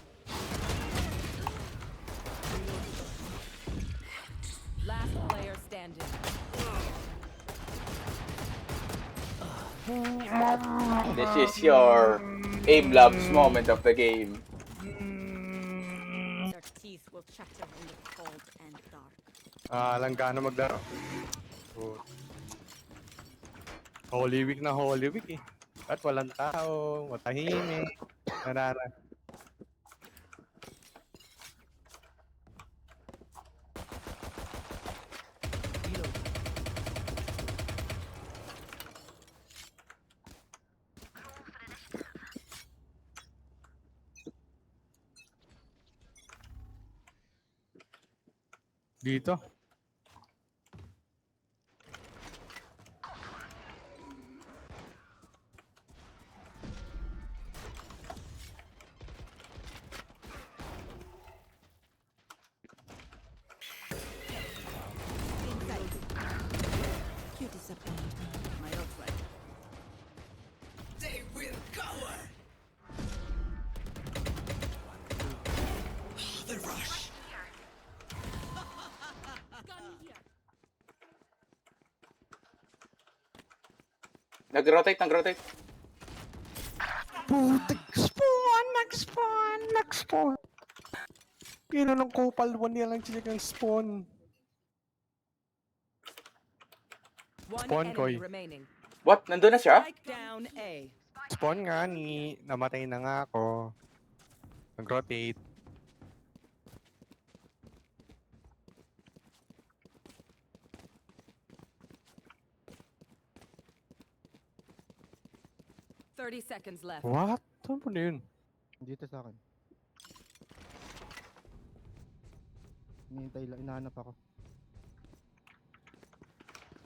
Last player standing. This is your aim labs moment of the game. Their teeth will chatter in the cold and dark. Langgana maglaro. Oh. Holy Week na Holy Week eh. At walang tao, matahimik. Narara. Reload. Dito. Inside. You disappoint me, my old friend. They will cover. The rush. Gun here. Nag-rotate, nag-rotate. Putik! Spawn! Nag-spawn! Nag-spawn! Pino ng kupal, one niya lang sila ng spawn. One Spawn, enemy Koy. remaining. What? Nandun na siya? Spike down A. Spawn nga ni. Namatay na nga ako. Nag-rotate. Thirty seconds left. What? Saan po na yun? Dito sa akin. Hinihintay lang, inahanap ako.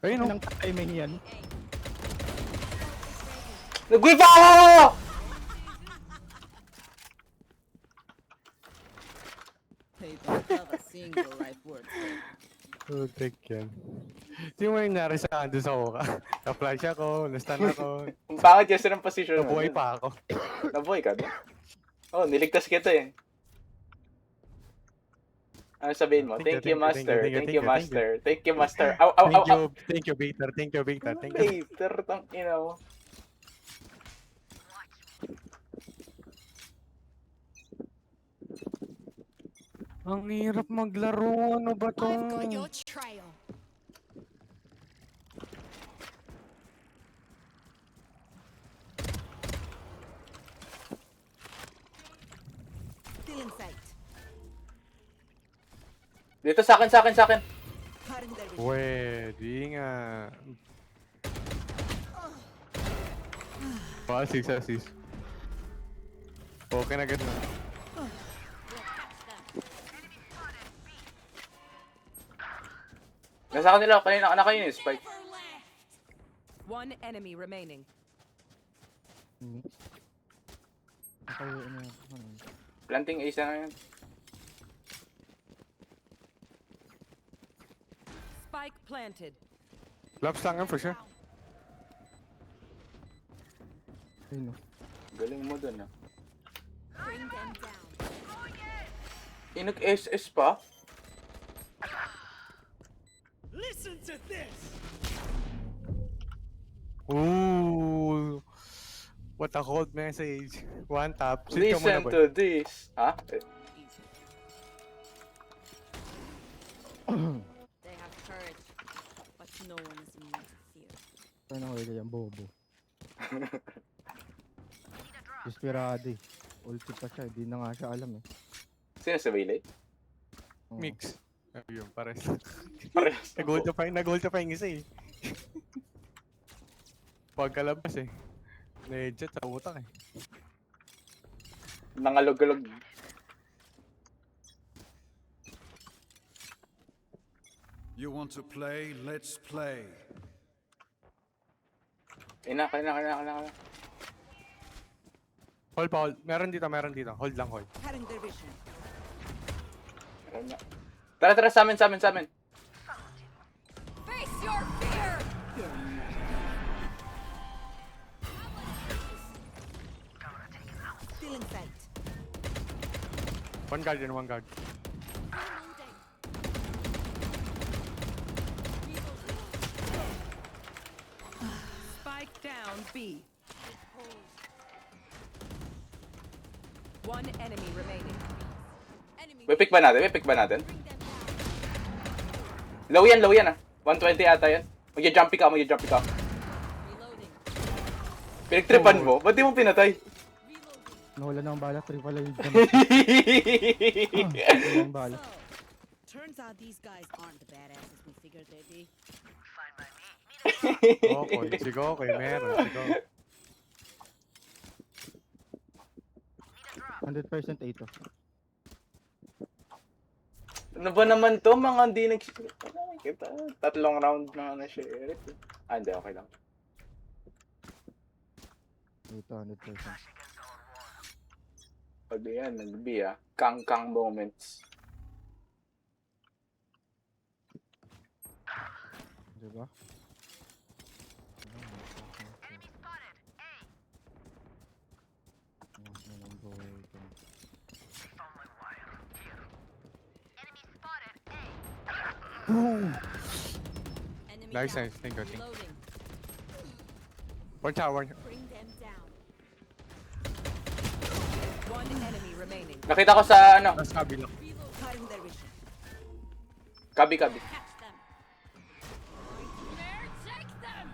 Ayun oh. Anong timing yan? Nag-whip ako! They don't have a single right word. Putik yan. Sino mo yung nangyari sa akin doon sa Oka? Na-flash ako, na-stun ako, Ang pangit kasi ng position mo. nabuhay pa ako. Nabuhay ka ba? Oh, niligtas kita eh. Ano sabihin mo? Thank you, master. Thank you, master. Thank you, master. Ow, ow, ow, ow. Thank you, Baiter. Thank you, Baiter. Thank you. Later, tang ina mo. Ang hirap maglaro. Ano ba to? I've got your trail. Still in sight. Dito sa akin, sa akin, sa akin. Cutting their vision. Pwede nga. Wow, 6 assists. Okay na ganda. Nasa kanila, kanina ka yun, Spike. One enemy remaining. Mix. Okay, ano yan? Planting ace na yan. Spike planted. Laps lang yan for sure. Ayun, no. Galing mo dun, ah. Bring them down. Inag-SS pa? Listen to this! Ooh. What a cold message. One tap. Sit ka muna, Listen boy. to this. Ha? They have courage, but no one is immune to fear. Kaya nang wala yan, bobo. Desperado eh. Ulti pa siya, hindi na nga siya alam eh. Sino sa Bailey? Oo. Mix. Ayun, pares. Parehas. Nag-hold pa yung isa eh. Pagkalabas eh. Na-headshot sa utak eh. Nangalog-galog. You want to play? Let's play. Kaya na. Hold pa, hold. Meron dito. Hold lang, hold. Cutting their vision. Tara, sa amin. Face your fear! Still in sight. One guard yun, one guard. Reloading. Spike down B. One enemy remaining. Enemy. May pick ba natin? Bring them down. Low yan ah. 120 ata yan. Magja-jumpy ka. Reloading. Pinagtripan mo? Ba't di mo pinatay? Reloading. Nawala ng bala, 3 pala yung jump. Nawala ng bala. Turns out these guys aren't the badasses we figured they'd be. Okay, sigo, okay, meron, sigo. 100% 8 oh. Ano ba naman to? Mga hindi kita. Tatlong round na sheriff. Hindi, okay lang. Ito, 100%. Pag yan, nag-B ah. Kang moments. Diba? Enemy Nice, down. nice. Thank you. Reloading. One tower. Bring them down. One enemy remaining. Nakita ko sa ano. Nasa kabila. Reload. Cutting their vision. Kabi. Catch them. There, take them.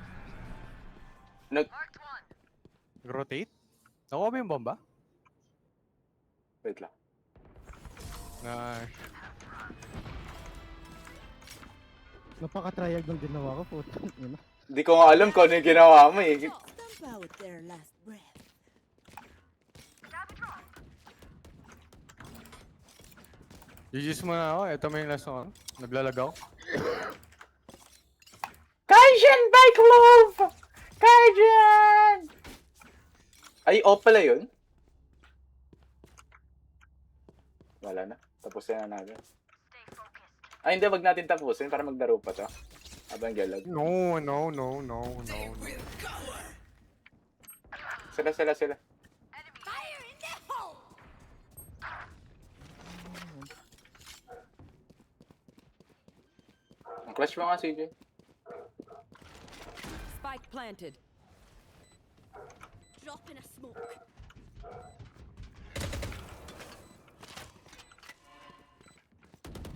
Rotate. Nakuha ba yung bomba? Wait lang. Nice. Napaka-trial ng ginawa ko, putang ina. Di ko nga alam kung ano yung ginawa mo eh. Stomp out their last breath. GG's mo na ako. Ito mo yung last one. Naglalagaw. Kaizen Bike Love! Kaizen! Ay, pala yun? Wala na. Tapusin na natin. Ay, hindi. Wag natin tapusin para maglaro pa to. Abang galag. No. Sila. Fire in the hole. Ang clutch mo nga, CJ. Spike planted. Drop in a smoke.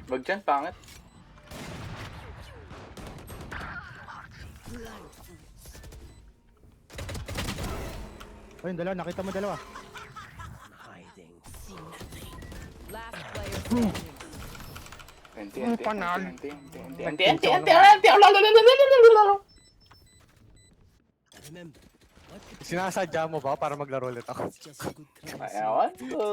Wag dyan, pangit. Oh, yung dalawa, nakita mo dalawa. Hiding. Last player standing. Ente. Remember, what could Sinasadya mo ba para maglaro ulit ako? it's just a good currency. Ewan ko.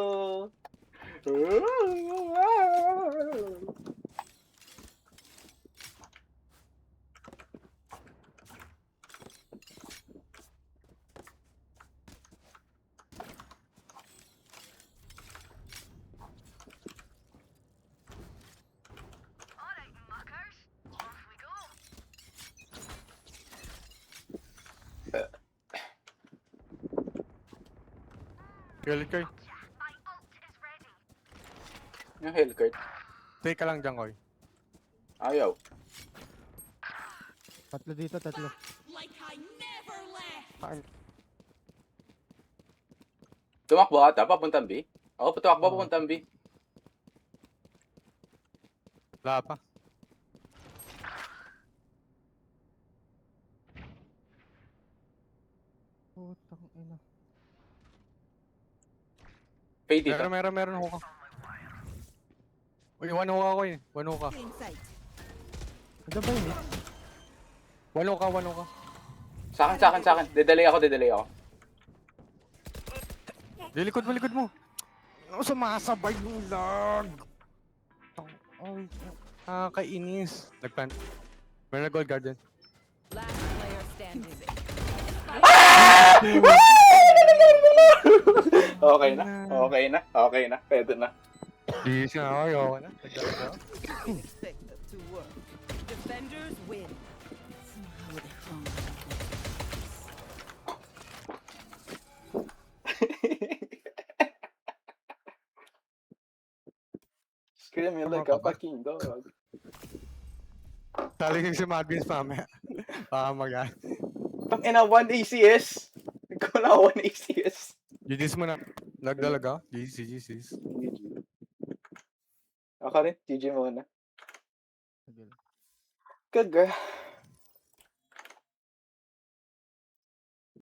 Galit kayo. Yung Hellcurt. Take ka lang dyan, Koy. Ayaw. Tatlo dito, tatlo. Like I never left. Tumakbo ata, papuntang B. Oo, tumakbo papuntang B. Wala pa. Putang ina. Fade dito. Meron hoka. Uy, one hoka ko eh. One hoka. In sight. Ano ba yun? One hoka. Sa akin. Dedelay ako. Likod mo. Ano sumasabay yung lag? Ay, kainis. Nagplant. Meron na gold garden. Last player standing. Okay na. Pwede na. Di siya, ayoko na. Expect that to work. Defenders win. Somehow they found my Scream you like a fucking dog. Taling si Madvins mamaya. Baka Tang ina, 1 ACS. Ikaw na 1 ACS. GG's mo na. Nagdalaga. GG's. Ako rin, GG muna. Sige. Good girl.